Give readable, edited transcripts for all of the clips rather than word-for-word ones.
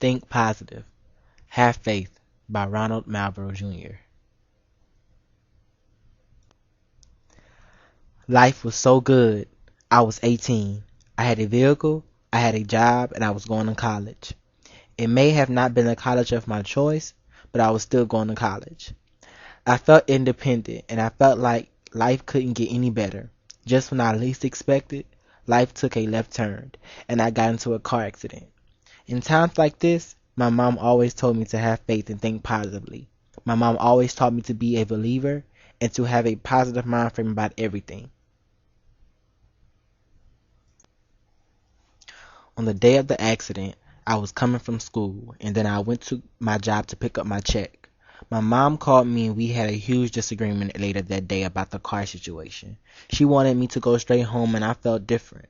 Think Positive. Have Faith by Ronald Marlboro Jr. Life was so good. I was 18. I had a vehicle, I had a job, and I was going to college. It may have not been the college of my choice, but I was still going to college. I felt independent, and I felt like life couldn't get any better. Just when I least expected, life took a left turn, and I got into a car accident. In times like this, my mom always told me to have faith and think positively. My mom always taught me to be a believer and to have a positive mind frame about everything. On the day of the accident, I was coming from school and then I went to my job to pick up my check. My mom called me and we had a huge disagreement later that day about the car situation. She wanted me to go straight home and I felt different.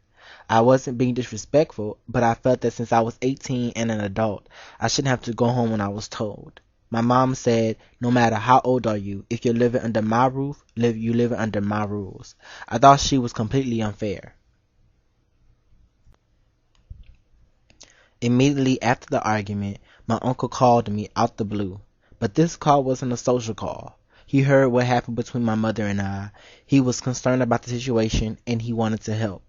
I wasn't being disrespectful, but I felt that since I was 18 and an adult, I shouldn't have to go home when I was told. My mom said, no matter how old are you, if you're living under my roof, you living under my rules. I thought she was completely unfair. Immediately after the argument, my uncle called me out the blue. But this call wasn't a social call. He heard what happened between my mother and I. He was concerned about the situation and he wanted to help.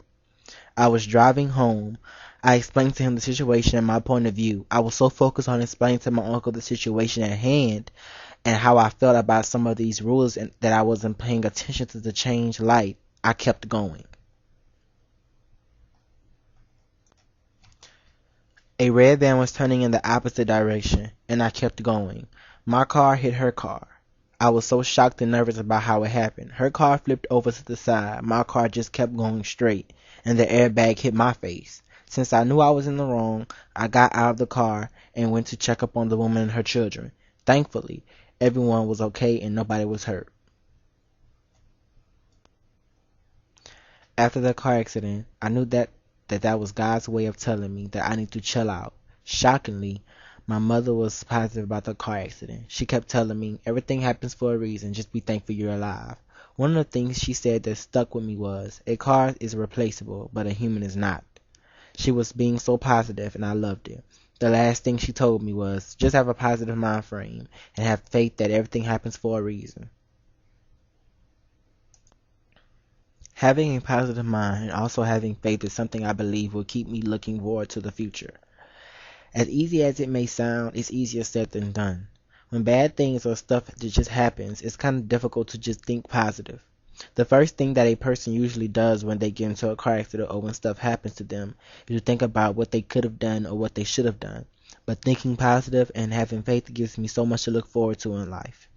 I was driving home. I explained to him the situation and my point of view. I was so focused on explaining to my uncle the situation at hand and how I felt about some of these rules and that I wasn't paying attention to the changed light. I kept going. A red van was turning in the opposite direction, and I kept going. My car hit her car. I was so shocked and nervous about how it happened. Her car flipped over to the side. My car just kept going straight, and the airbag hit my face. Since I knew I was in the wrong, I got out of the car and went to check up on the woman and her children. Thankfully, everyone was okay and nobody was hurt. After the car accident, I knew that was God's way of telling me that I need to chill out. Shockingly, my mother was positive about the car accident. She kept telling me, everything happens for a reason, just be thankful you're alive. One of the things she said that stuck with me was, a car is replaceable, but a human is not. She was being so positive and I loved it. The last thing she told me was, just have a positive mind frame and have faith that everything happens for a reason. Having a positive mind and also having faith is something I believe will keep me looking forward to the future. As easy as it may sound, it's easier said than done. When bad things or stuff that just happens, it's kind of difficult to just think positive. The first thing that a person usually does when they get into a car accident or when stuff happens to them is to think about what they could have done or what they should have done. But thinking positive and having faith gives me so much to look forward to in life.